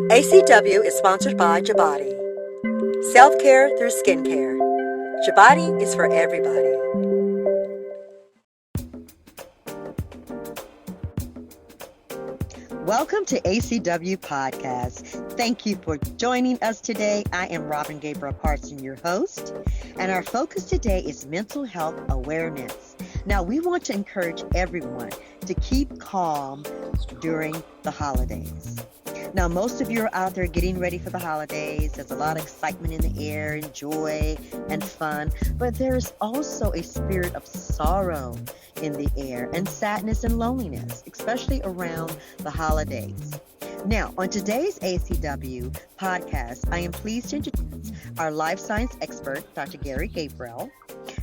ACW is sponsored by Jabari. Self-care through skincare. Jabari is for everybody. Welcome to ACW Podcast. Thank you for joining us today. I am Robin Gabriel-Parson, your host, and our focus today is mental health awareness. Now, we want to encourage everyone to keep calm during the holidays. Now, most of you are out there getting ready for the holidays. There's a lot of excitement in the air and joy and fun, but there is also a spirit of sorrow in the air and sadness and loneliness, especially around the holidays. Now, on today's ACW podcast, I am pleased to introduce our life science expert, Dr. Gary Gabriel.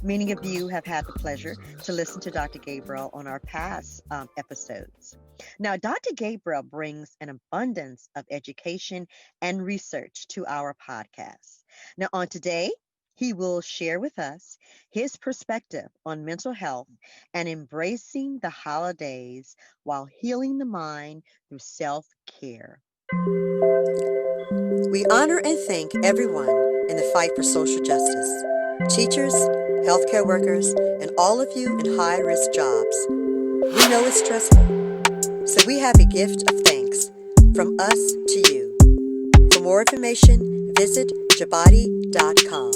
Many of you have had the pleasure to listen to Dr. Gabriel on our past episodes. Now, Dr. Gabriel brings an abundance of education and research to our podcast. Now, on today, he will share with us his perspective on mental health and embracing the holidays while healing the mind through self-care. We honor and thank everyone in the fight for social justice. Teachers, healthcare workers, and all of you in high-risk jobs. We know it's stressful, so we have a gift of thanks from us to you. For more information, visit jabari.com.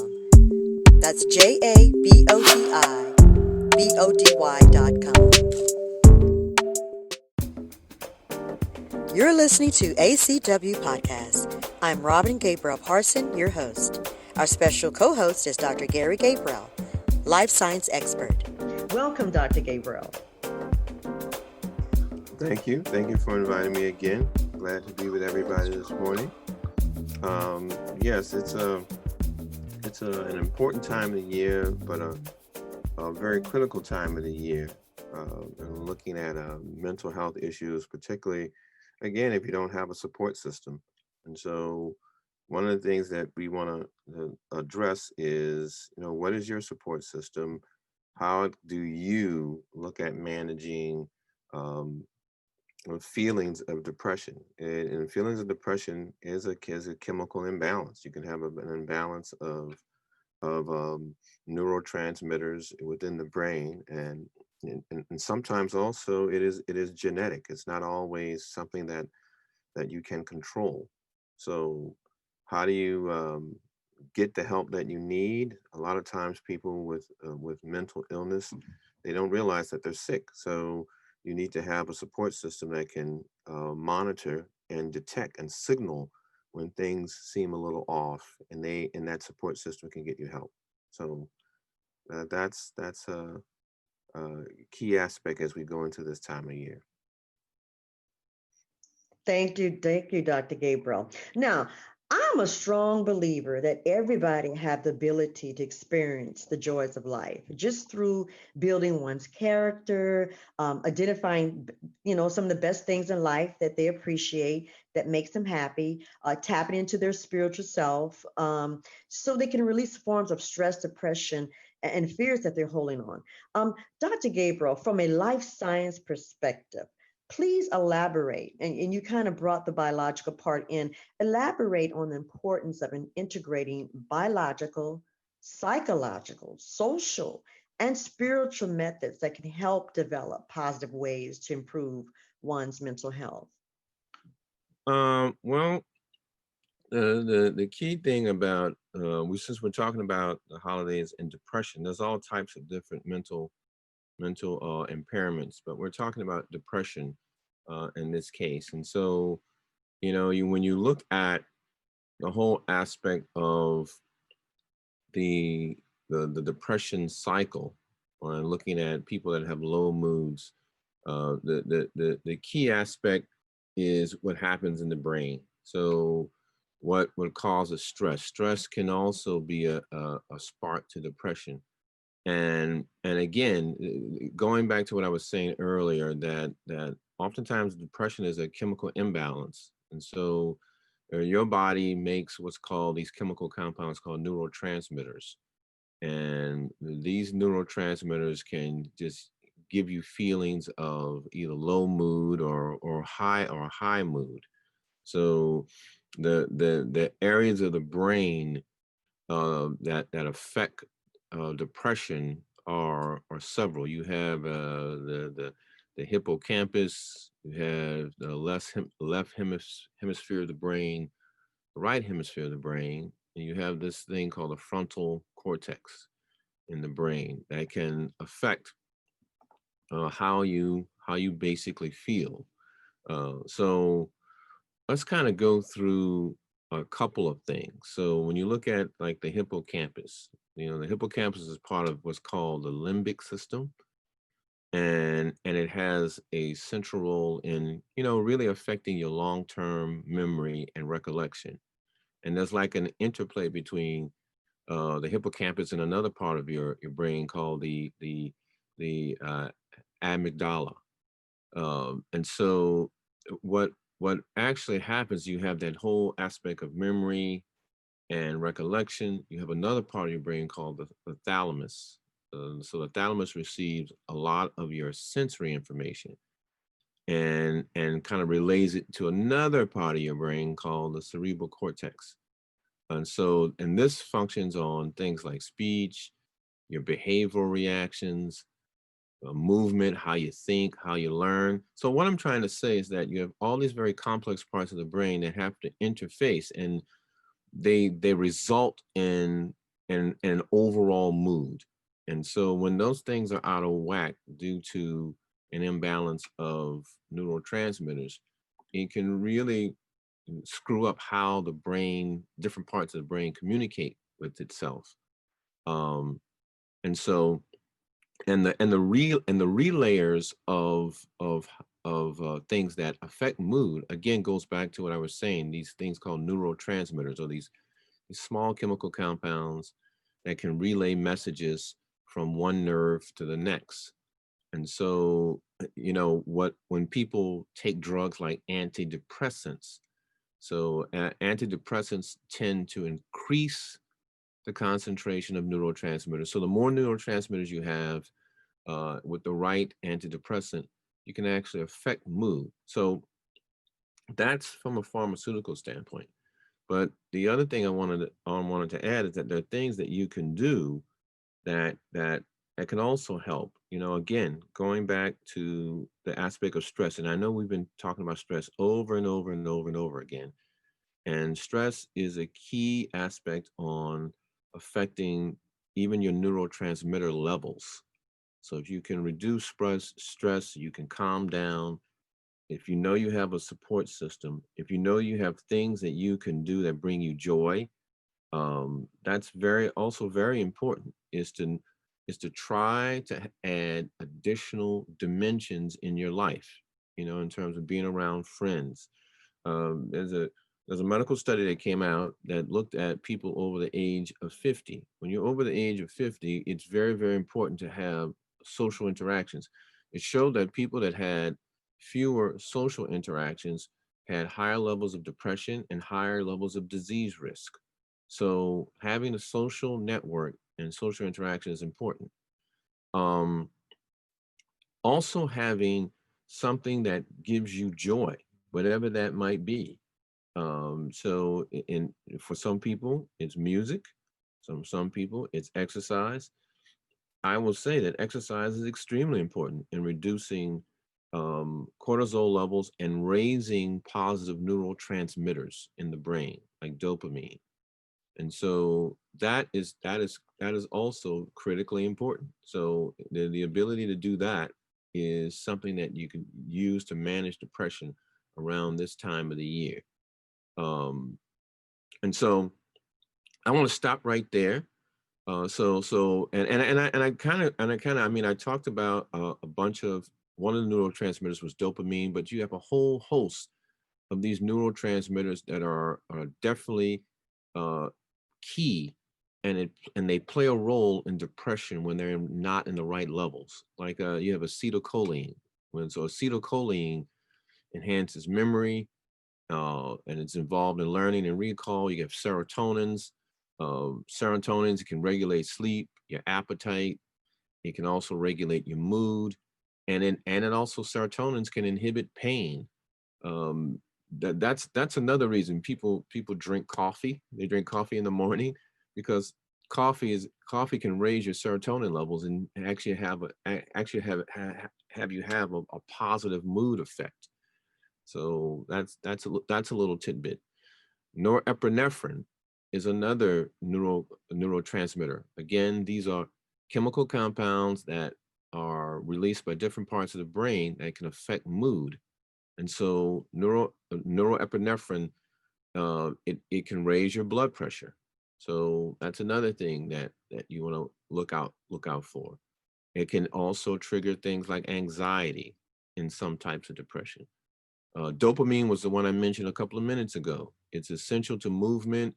That's JABOTIBODY.com. You're listening to ACW Podcast. I'm Robin Gabriel-Parson, your host. Our special co-host is Dr. Gary Gabriel, life science expert. Welcome, Dr. Gabriel. Thank you. Thank you for inviting me again. Glad to be with everybody this morning. Yes, it's an important time of the year, but a very critical time of the year. Looking at mental health issues, particularly, again, if you don't have a support system. And so one of the things that we want to address is, what is your support system? How do you look at managing feelings of depression? And feelings of depression is a chemical imbalance. You can have an imbalance of neurotransmitters within the brain, and sometimes also it is genetic. It's not always something that you can control. So how do you get the help that you need? A lot of times people with mental illness, they don't realize that they're sick. So you need to have a support system that can monitor and detect and signal when things seem a little off, and that support system can get you help. So that's a key aspect as we go into this time of year. Thank you, Dr. Gabriel. Now, I'm a strong believer that everybody have the ability to experience the joys of life just through building one's character, identifying, some of the best things in life that they appreciate, that makes them happy, tapping into their spiritual self, so they can release forms of stress, depression, and fears that they're holding on. Dr. Gabriel, from a life science perspective, please elaborate, and you kind of brought the biological part in, elaborate on the importance of integrating biological, psychological, social, and spiritual methods that can help develop positive ways to improve one's mental health. Well, the key thing about, since we're talking about the holidays and depression, there's all types of different mental impairments, but we're talking about depression in this case. And so, when you look at the whole aspect of the depression cycle, and looking at people that have low moods, the key aspect is what happens in the brain. So what causes stress? Stress can also be a spark to depression. And again, going back to what I was saying earlier, that oftentimes depression is a chemical imbalance. And so your body makes what's called these chemical compounds called neurotransmitters. And these neurotransmitters can just give you feelings of either low mood or high mood. So the areas of the brain that affect depression are several. You have the hippocampus. You have the left hemisphere of the brain, the right hemisphere of the brain, and you have this thing called the frontal cortex in the brain that can affect how you basically feel. So let's kind of go through a couple of things. So when you look at like the hippocampus, the hippocampus is part of what's called the limbic system, and it has a central role in really affecting your long-term memory and recollection. And there's like an interplay between the hippocampus and another part of your brain called the amygdala. And so what actually happens, you have that whole aspect of memory and recollection. You have another part of your brain called the thalamus. So the thalamus receives a lot of your sensory information and kind of relays it to another part of your brain called the cerebral cortex. And this functions on things like speech, your behavioral reactions, movement, how you think, how you learn. So what I'm trying to say is that you have all these very complex parts of the brain that have to interface, and they result in an overall mood. And so when those things are out of whack due to an imbalance of neurotransmitters, it can really screw up how the brain, different parts of the brain communicate with itself. And so the relayers of things that affect mood again goes back to what I was saying. These things called neurotransmitters, or these small chemical compounds that can relay messages from one nerve to the next. And so, when people take drugs like antidepressants, so antidepressants tend to increase the concentration of neurotransmitters. So the more neurotransmitters you have with the right antidepressant, you can actually affect mood. So that's from a pharmaceutical standpoint. But the other thing I wanted to add is that there are things that you can do that can also help. Again, going back to the aspect of stress, and I know we've been talking about stress over and over and over and over again. And stress is a key aspect on affecting even your neurotransmitter levels. So if you can reduce stress, you can calm down. If you know you have a support system, if you know you have things that you can do that bring you joy, that's also very important. Is to try to add additional dimensions in your life. In terms of being around friends. There's a medical study that came out that looked at people over the age of 50. When you're over the age of 50, it's very, very important to have social interactions. It showed that people that had fewer social interactions had higher levels of depression and higher levels of disease risk. So having a social network and social interaction is important. Also having something that gives you joy, whatever that might be. So for some people, it's music. Some people, it's exercise. I will say that exercise is extremely important in reducing cortisol levels and raising positive neurotransmitters in the brain, like dopamine. And so that is also critically important. So the ability to do that is something that you can use to manage depression around this time of the year. And so I want to stop right there. I talked about a bunch of, one of the neurotransmitters was dopamine, but you have a whole host of these neurotransmitters that are definitely key, and they play a role in depression when they're not in the right levels. Like you have acetylcholine. Acetylcholine enhances memory, and it's involved in learning and recall. You have serotonins. Serotonins can regulate sleep, your appetite. It can also regulate your mood, and it also, serotonins can inhibit pain. that's another reason people drink coffee. They drink coffee in the morning because coffee can raise your serotonin levels and actually have you have a positive mood effect. So that's a little tidbit. Norepinephrine is another neurotransmitter. Again, these are chemical compounds that are released by different parts of the brain that can affect mood. And so neuroepinephrine, it can raise your blood pressure. So that's another thing that you want to look out for. It can also trigger things like anxiety in some types of depression. Dopamine was the one I mentioned a couple of minutes ago. It's essential to movement.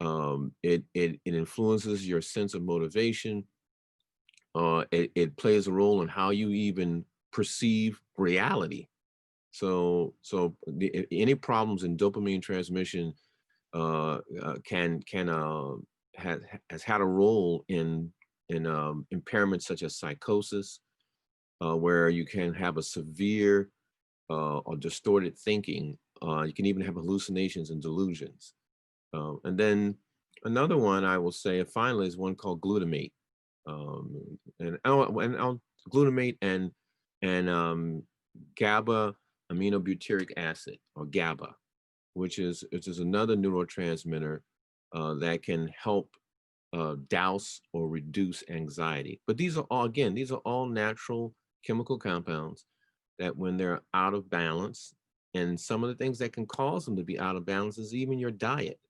It influences your sense of motivation. It plays a role in how you even perceive reality. Any problems in dopamine transmission has had a role in impairments such as psychosis, where you can have a severe or distorted thinking. You can even have hallucinations and delusions. And then another one I will say finally is one called glutamate. Glutamate and GABA aminobutyric acid, or GABA, which is another neurotransmitter that can help douse or reduce anxiety. But these are all natural chemical compounds that when they're out of balance, and some of the things that can cause them to be out of balance is even your diet.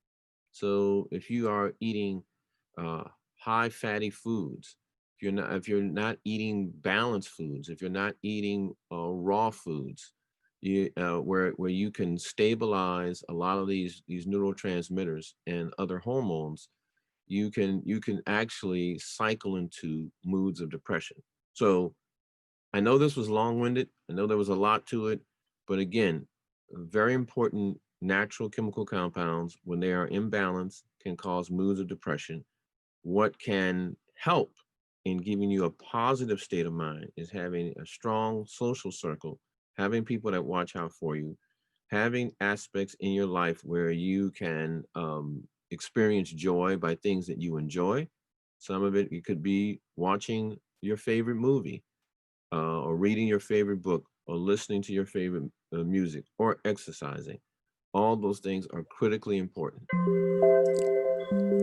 So if you are eating high fatty foods, if you're not eating balanced foods, if you're not eating raw foods, where you can stabilize a lot of these neurotransmitters and other hormones, you can actually cycle into moods of depression. So I know this was long-winded. I know there was a lot to it, but again, very important natural chemical compounds, when they are imbalanced, can cause moods of depression. What can help in giving you a positive state of mind is having a strong social circle, having people that watch out for you, having aspects in your life where you can experience joy by things that you enjoy. Some of it could be watching your favorite movie, or reading your favorite book, or listening to your favorite music, or exercising. All those things are critically important.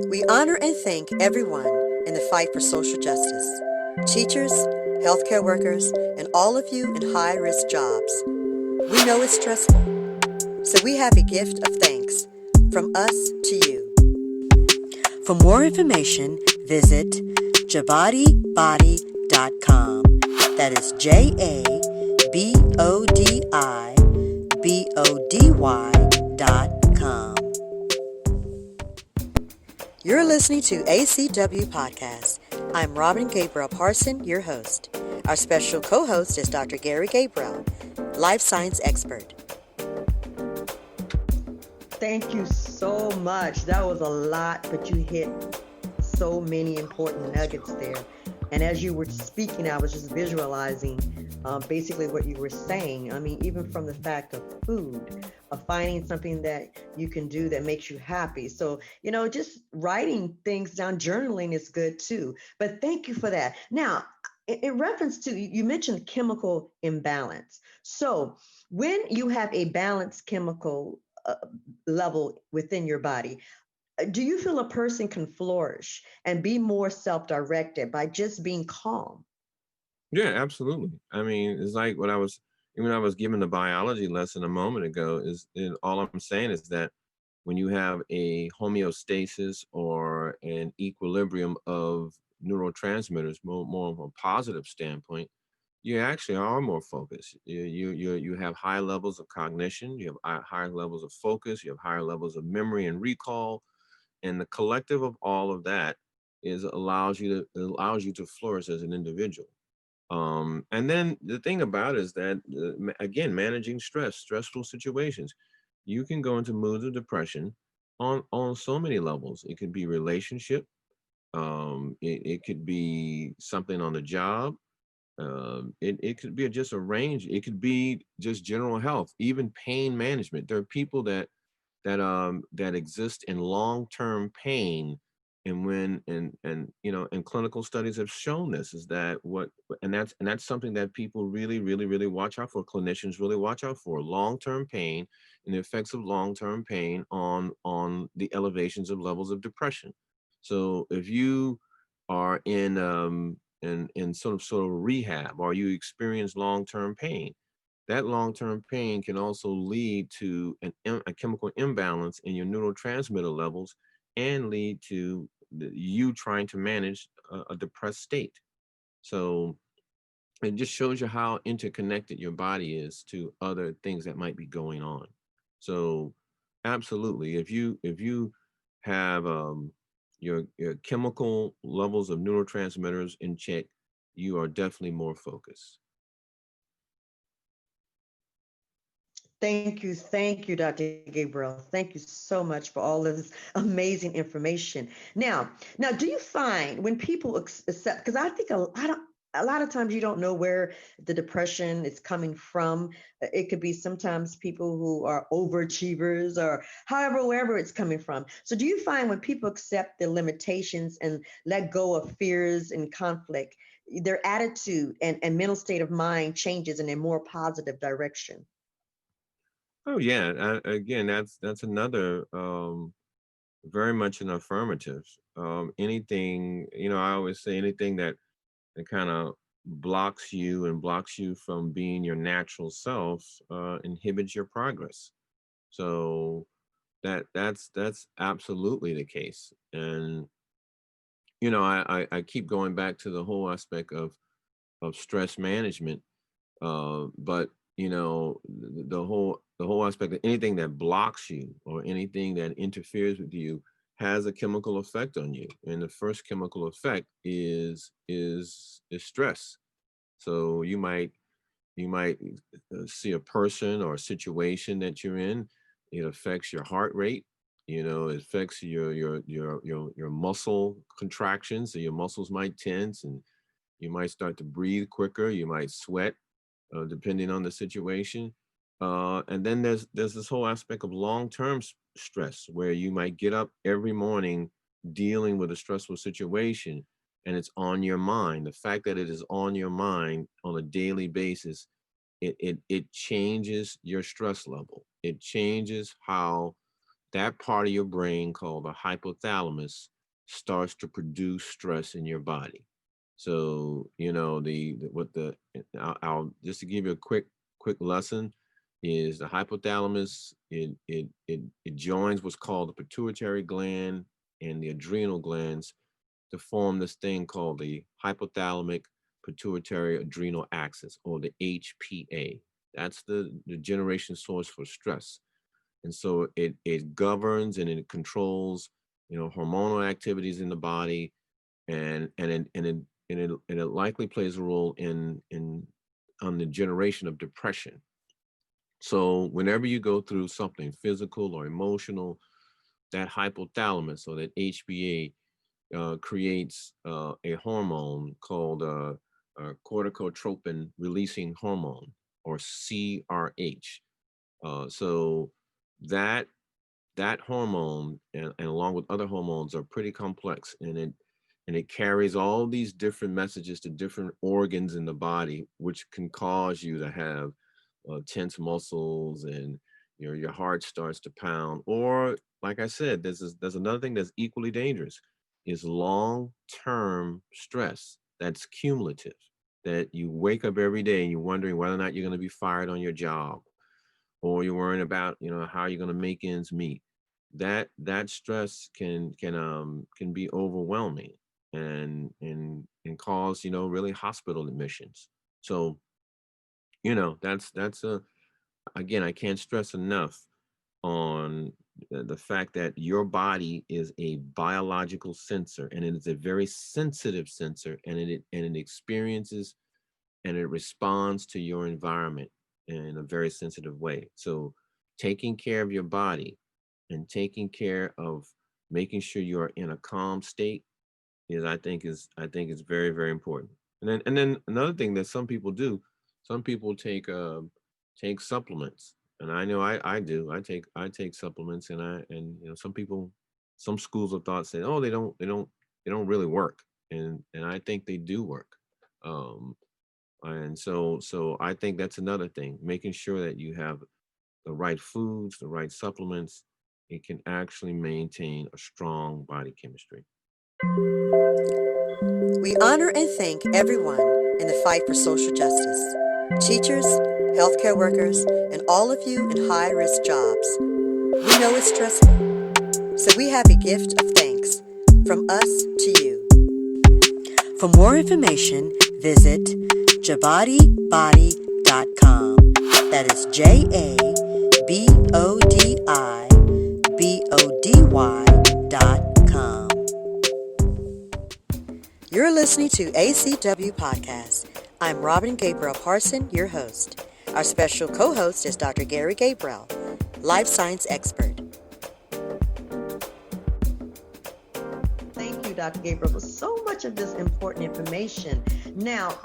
We honor and thank everyone in the fight for social justice. Teachers, healthcare workers, and all of you in high-risk jobs. We know it's stressful, so we have a gift of thanks from us to you. For more information, visit jabaribody.com. That is JABODIBODY.com. You're listening to ACW Podcast. I'm Robin Gabriel-Parson, your host. Our special co-host is Dr. Gary Gabriel, life science expert. Thank you so much. That was a lot, but you hit so many important nuggets there. And as you were speaking, I was just visualizing basically what you were saying. I mean, even from the fact of food, of finding something that you can do that makes you happy. So, just writing things down, journaling is good too. But thank you for that. Now, in reference to, you mentioned chemical imbalance. So when you have a balanced chemical level within your body, do you feel a person can flourish and be more self-directed by just being calm? Yeah, absolutely. I mean, it's like when I was given the biology lesson a moment ago, all I'm saying is that when you have a homeostasis or an equilibrium of neurotransmitters, more of a positive standpoint, you actually are more focused. You have high levels of cognition, you have higher levels of focus, you have higher levels of memory and recall, and the collective of all of that allows you to flourish as an individual. And then the thing about it is that, again, managing stressful situations, you can go into moods of depression on so many levels. It could be relationship. It could be something on the job. It could be just a range. It could be just general health, even pain management. There are people that exist in long-term pain, and and clinical studies have shown this is that what and that's something that people really watch out for. Clinicians really watch out for long-term pain and the effects of long-term pain on the elevations of levels of depression. So if you are in sort of rehab, or you experience long-term pain, that long-term pain can also lead to a chemical imbalance in your neurotransmitter levels and lead to you trying to manage a depressed state. So it just shows you how interconnected your body is to other things that might be going on. So absolutely, if you have your chemical levels of neurotransmitters in check, you are definitely more focused. Thank you, Dr. Gabriel. Thank you so much for all of this amazing information. Now, do you find when people accept, because I think a lot of times you don't know where the depression is coming from. It could be sometimes people who are overachievers or however, wherever it's coming from. So do you find when people accept their limitations and let go of fears and conflict, their attitude and mental state of mind changes in a more positive direction? Oh yeah, again, that's another very much an affirmative. Anything, I always say anything that kind of blocks you from being your natural self inhibits your progress. So that's absolutely the case. And I keep going back to the whole aspect of stress management. But the whole aspect of anything that blocks you or anything that interferes with you has a chemical effect on you. And the first chemical effect is stress. So you might see a person or a situation that you're in. It affects your heart rate. It affects your muscle contractions. So your muscles might tense, and you might start to breathe quicker. You might sweat, depending on the situation. And then there's this whole aspect of long-term stress, where you might get up every morning dealing with a stressful situation, and it's on your mind. The fact that it is on your mind on a daily basis, it changes your stress level. It changes how that part of your brain called the hypothalamus starts to produce stress in your body. So, I'll just to give you a quick lesson is the hypothalamus. It joins what's called the pituitary gland and the adrenal glands to form this thing called the hypothalamic pituitary adrenal axis, or the HPA. That's the generation source for stress. And so it governs and it controls, hormonal activities in the body, and it likely plays a role in on the generation of depression. So whenever you go through something physical or emotional, that hypothalamus, or that HPA, creates a hormone called corticotropin releasing hormone, or CRH. So that that hormone, and along with other hormones, are pretty complex, and it carries all these different messages to different organs in the body, which can cause you to have tense muscles, and your heart starts to pound. Or, like I said, there's another thing that's equally dangerous, is long-term stress that's cumulative, that you wake up every day and you're wondering whether or not you're going to be fired on your job, or you're worrying about how you're going to make ends meet. That stress can be overwhelming, and cause really hospital admissions. So that's a again, I can't stress enough on the fact that your body is a biological sensor, and it is a very sensitive sensor, and it experiences and it responds to your environment in a very sensitive way. So taking care of your body and taking care of making sure you are in a calm state is I think is very, very important. And then another thing that some people do, some people take supplements, and I know I do. I take supplements, and some people, some schools of thought say, oh, they don't really work, and I think they do work. Um, and so I think that's another thing, making sure that you have the right foods, the right supplements. It can actually maintain a strong body chemistry. We honor and thank everyone in the fight for social justice. Teachers, healthcare workers, and all of you in high-risk jobs. We know it's stressful, so we have a gift of thanks from us to you. For more information, visit jabaribody.com. That is JABODIBODY.com. You're listening to ACW Podcast. I'm Robin Gabriel-Parson, your host. Our special co-host is Dr. Gary Gabriel, life science expert. Thank you, Dr. Gabriel, for so much of this important information. Now,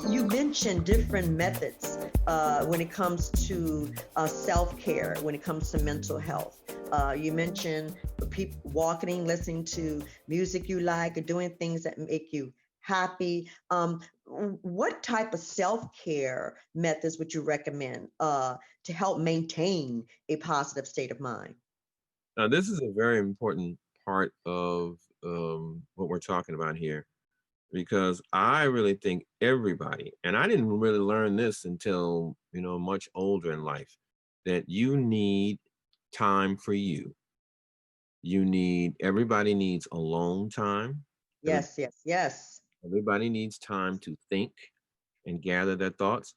you mentioned different methods when it comes to self-care, when it comes to mental health. You mentioned people walking, listening to music you like, or doing things that make you happy. What type of self-care methods would you recommend to help maintain a positive state of mind? Now, this is a very important part of what we're talking about here, because I really think everybody, and I didn't really learn this until, much older in life, that you need time for you. Everybody needs alone time. Yes, yes, yes. Everybody needs time to think and gather their thoughts.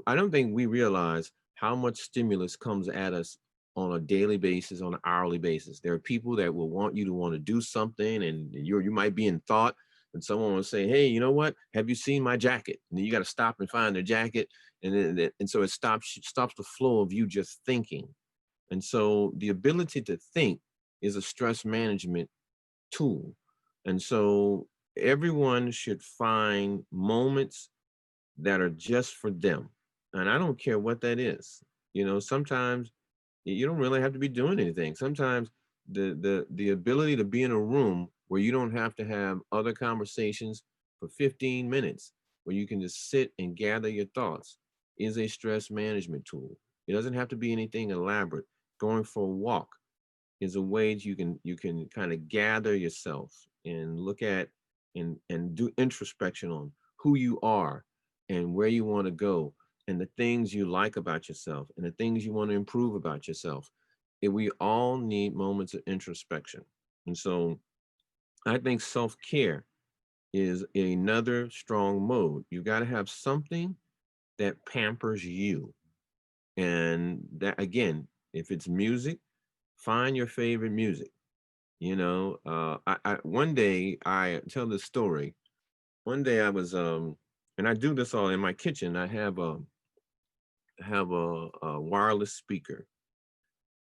I don't think we realize how much stimulus comes at us on a daily basis, on an hourly basis. There are people that will want you to want to do something, and you might be in thought, and someone will say, "Hey, you know what? Have you seen my jacket?" And then you got to stop and find their jacket, and so it stops the flow of you just thinking. And so the ability to think is a stress management tool. And so everyone should find moments that are just for them. And I don't care what that is. Sometimes you don't really have to be doing anything. Sometimes the ability to be in a room where you don't have to have other conversations for 15 minutes, where you can just sit and gather your thoughts, is a stress management tool. It doesn't have to be anything elaborate. Going for a walk is a way you can kind of gather yourself and look at and do introspection on who you are and where you want to go, and the things you like about yourself and the things you want to improve about yourself. We all need moments of introspection. And so I think self-care is another strong mode. You got to have something that pampers you. And that, again, if it's music, find your favorite music. One day, I tell this story. One day I was and I do this all in my kitchen. I have a wireless speaker,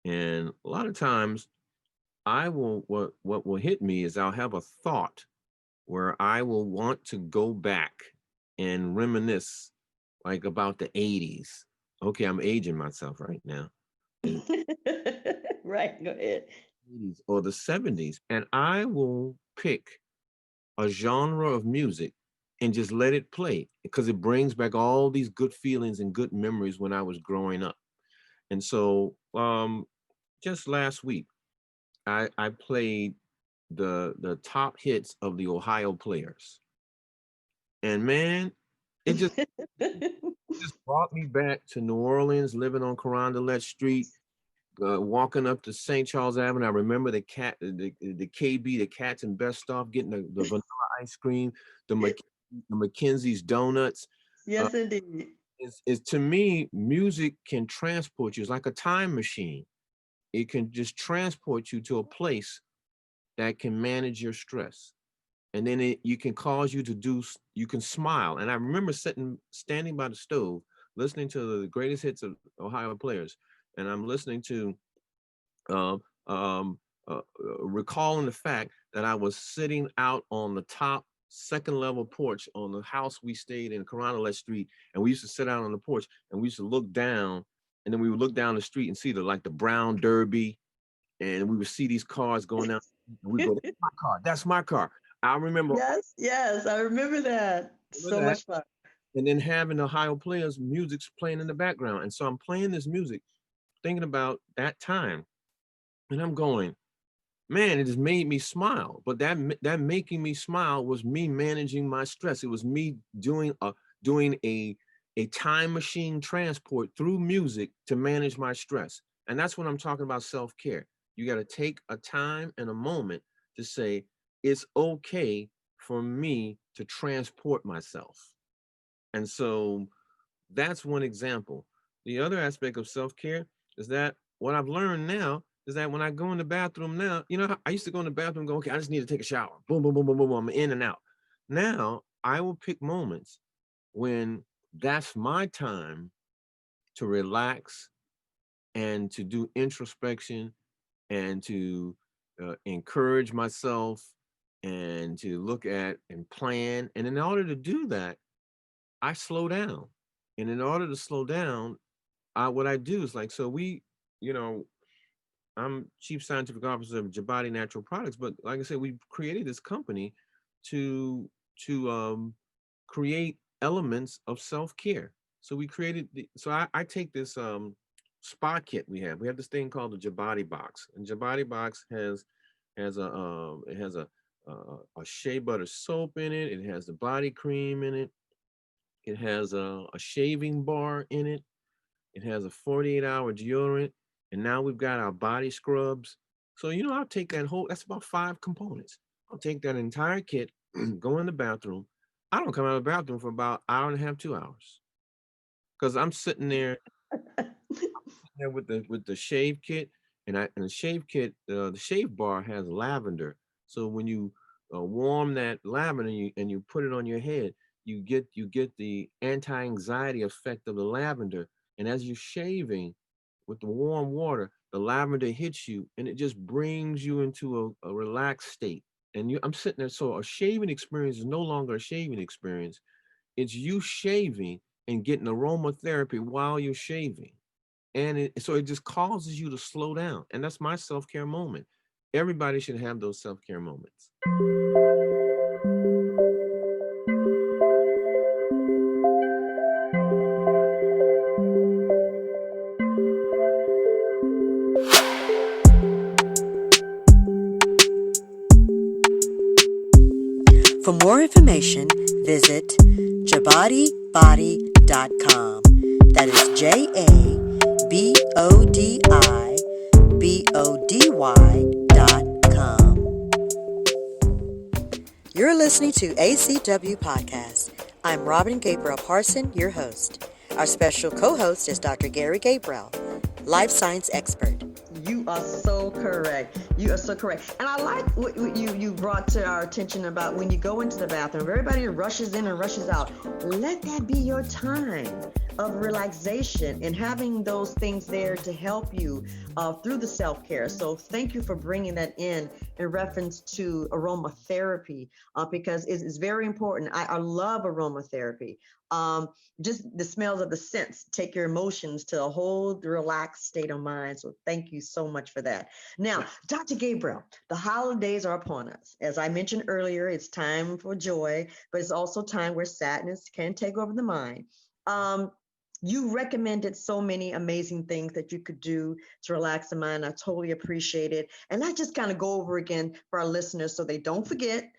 and a lot of times I will what will hit me is I'll have a thought where I will want to go back and reminisce, like, about the 80s. Okay, I'm aging myself right now. Right, go ahead. 80s or the 70s, and I will pick a genre of music and just let it play, because it brings back all these good feelings and good memories when I was growing up. And so just last week I played the top hits of the Ohio Players. And man, it just brought me back to New Orleans, living on Carondelet Street, walking up to St. Charles Avenue. I remember the KB, the Cats and Best Stuff, getting the vanilla ice cream, the McKenzie's donuts. Uh, Yes, indeed. is to me, music can transport you. It's like a time machine. It can just transport you to a place that can manage your stress. And then you can cause you to you can smile. And I remember standing by the stove, listening to the greatest hits of Ohio Players. And I'm listening to uh, um, recalling the fact that I was sitting out on the top second level porch on the house we stayed in, Coronado Street, and we used to sit out on the porch and we used to look down, and then we would look down the street and see the brown Derby, and we would see these cars going down, and we go, "That's my car. That's my car." I remember. Yes, I remember that. So much fun. And then having the Ohio players, music's playing in the background, and so I'm playing this music, thinking about that time, and I'm going, man, it just made me smile. But that making me smile was me managing my stress. It was me doing a time machine transport through music to manage my stress. And that's what I'm talking about, self-care. You got to take a time and a moment to say, it's okay for me to transport myself. And so that's one example. The other aspect of self-care is that what I've learned now is that when I go in the bathroom now, I used to go in the bathroom and go, okay, I just need to take a shower. Boom, boom, boom, boom, boom, boom, I'm in and out. Now I will pick moments when that's my time to relax and to do introspection and to encourage myself and to look at and plan. And in order to do that, I slow down. And in order to slow down, what I do is I'm chief scientific officer of Jabari Natural Products, but like I said, we created this company to create elements of self-care. So we created I take this spa kit we have. We have this thing called the Jabari Box, and Jabari Box has a shea butter soap in it. It has the body cream in it. It has a shaving bar in it. It has a 48-hour deodorant. And now we've got our body scrubs. So, I'll take that's about 5 components. I'll take that entire kit, go in the bathroom. I don't come out of the bathroom for about an hour and a half, 2 hours. Because I'm sitting there, with the shave kit. And the shave kit, the shave bar has lavender. So when you warm that lavender and you put it on your head, you get the anti-anxiety effect of the lavender. And as you're shaving with the warm water, the lavender hits you and it just brings you into a relaxed state. And I'm sitting there. So a shaving experience is no longer a shaving experience. It's you shaving and getting aromatherapy while you're shaving. And so it just causes you to slow down. And that's my self-care moment. Everybody should have those self-care moments. For more information, visit jabaribody.com. That is JABODIBODY.com. You're listening to ACW Podcast. I'm Robin Gabriel-Parson, your host. Our special co-host is Dr. Gary Gabriel, life science expert. You are so correct. You are so correct. And I like what you brought to our attention about when you go into the bathroom, everybody rushes in and rushes out. Let that be your time of relaxation and having those things there to help you through the self-care. So thank you for bringing that in reference to aromatherapy because it's very important. I love aromatherapy. Just the smells of the scents take your emotions to a whole relaxed state of mind. So thank you so much for that. Now, Dr. Gabriel, the holidays are upon us. As I mentioned earlier, it's time for joy, but it's also time where sadness can take over the mind. You recommended so many amazing things that you could do to relax the mind. I totally appreciate it. And let's just kind of go over again for our listeners so they don't forget,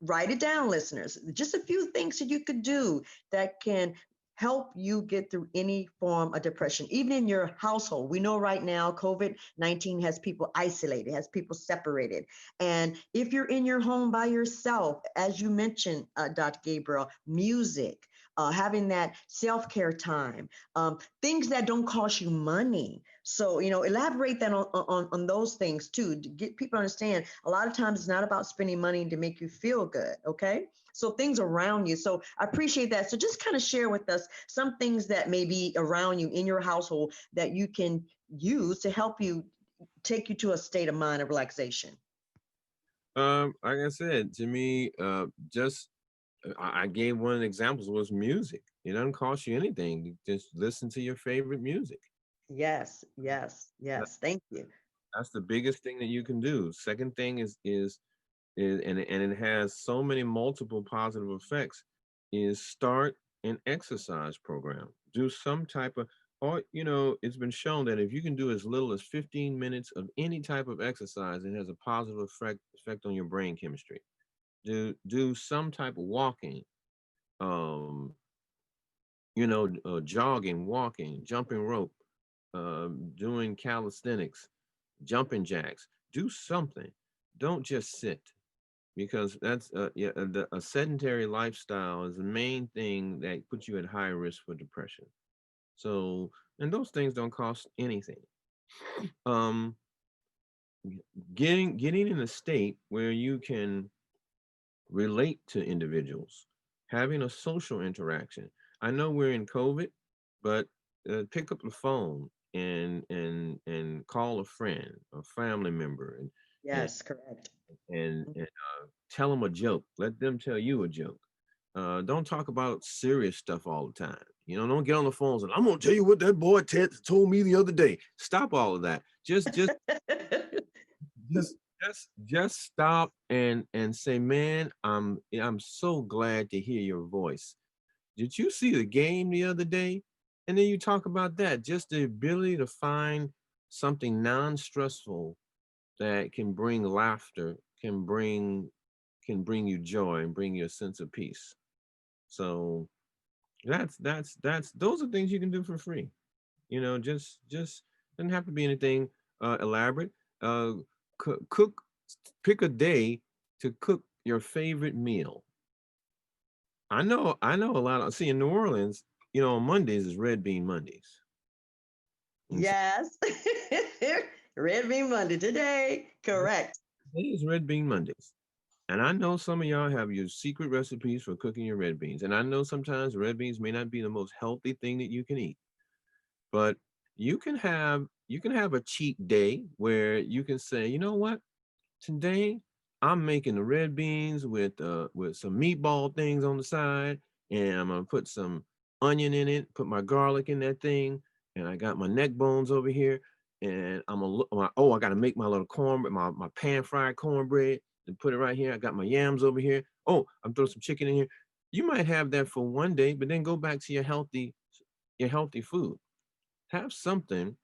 write it down, listeners. Just a few things that you could do that can help you get through any form of depression, even in your household. We know right now COVID-19 has people isolated, has people separated. And if you're in your home by yourself, as you mentioned, Dr. Gabriel, music, having that self-care time, things that don't cost you money. So, elaborate that on those things too, to get people to understand a lot of times it's not about spending money to make you feel good. Okay. So things around you. So I appreciate that. So just kind of share with us some things that may be around you in your household that you can use to help you take you to a state of mind of relaxation. Like I said, to me, just I gave one of the examples was music. It doesn't cost you anything. You just listen to your favorite music. Yes, yes, That- yes. Thank you. That's the biggest thing that you can do. Second thing is and it has so many multiple positive effects. Is start an exercise program. Do some type of or it's been shown that if you can do as little as 15 minutes of any type of exercise, it has a positive effect on your brain chemistry. Do some type of walking, um, jogging, walking, jumping rope, doing calisthenics, jumping jacks. Do something. Don't just sit because that's a sedentary lifestyle is the main thing that puts you at high risk for depression. So, and those things don't cost anything. Um, getting in a state where you can relate to individuals, having a social interaction. I know we're in COVID, but pick up the phone and call a friend, a family member, and Yes, correct. tell them a joke. Let them tell you a joke. Don't talk about serious stuff all the time. Don't get on the phones and I'm gonna tell you what that boy Ted told me the other day. Stop all of that. Just just stop and say, man, I'm so glad to hear your voice. Did you see the game the other day? And then you talk about that. Just the ability to find something non-stressful that can bring laughter, can bring you joy and bring you a sense of peace. So that's those are things you can do for free. Just doesn't have to be anything elaborate. Uh, cook, pick a day to cook your favorite meal. I know a lot of see in New Orleans. On Mondays is Red Bean Mondays. And so Yes. Red Bean Monday today. Correct. today is Red Bean Mondays. And I know some of y'all have your secret recipes for cooking your red beans. And I know sometimes red beans may not be the most healthy thing that you can eat, but you can have a cheat day where you can say, you know what, today I'm making the red beans with some meatball things on the side, and I'm gonna put some onion in it, put my garlic in that thing, and I got my neck bones over here, and I'm gonna look. Oh, I gotta make my little corn, my pan fried cornbread, and put it right here. I got my yams over here. Oh, I'm throwing some chicken in here. You might have that for one day, but then go back to your healthy food. Have something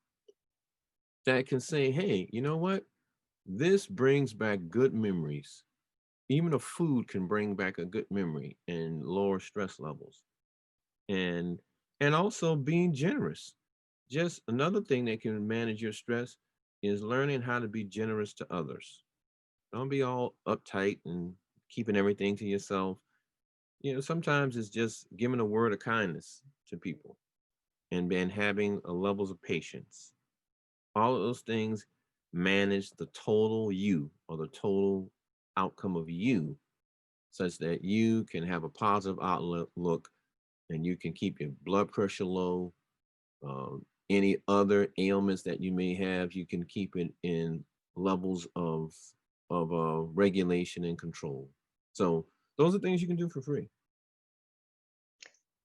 that can say, hey, you know what? This brings back good memories. Even a food can bring back a good memory and lower stress levels. And and also being generous. Just another thing that can manage your stress is learning how to be generous to others. Don't be all uptight and keeping everything to yourself. Sometimes it's just giving a word of kindness to people and having a levels of patience. All of those things manage the total you or the total outcome of you such that you can have a positive outlook and you can keep your blood pressure low. Any other ailments that you may have, you can keep it in levels of regulation and control. So those are things you can do for free.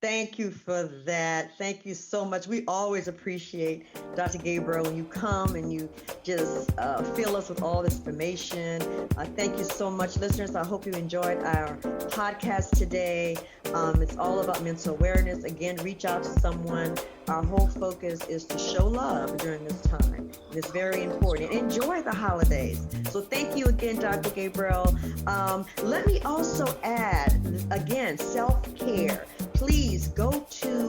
Thank you for that. Thank you so much. We always appreciate Dr. Gabriel when you come and you just fill us with all this information. Thank you so much, listeners. I hope you enjoyed our podcast today. It's all about mental awareness. Again, reach out to someone. Our whole focus is to show love during this time. It's very important. Enjoy the holidays. So thank you again, Dr. Gabriel. Let me also add, again, self-care. Please go to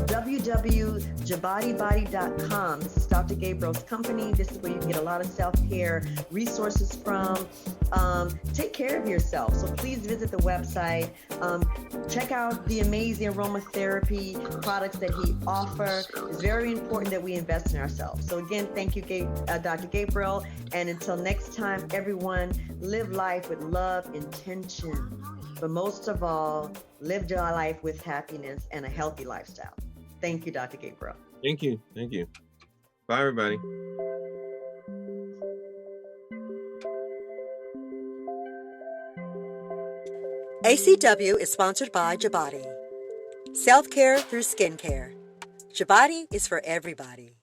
www.jabaribody.com. This is Dr. Gabriel's company. This is where you can get a lot of self-care resources from. Take care of yourself. So please visit the website. Check out the amazing aromatherapy products that he offers. It's very important that we invest in ourselves. So again, thank you, Dr. Gabriel. And until next time, everyone, live life with love, intention. But most of all, live your life with happiness and a healthy lifestyle. Thank you, Dr. Gabriel. Thank you. Thank you. Bye, everybody. ACW is sponsored by Jabari. Self-care through skincare. Jabari is for everybody.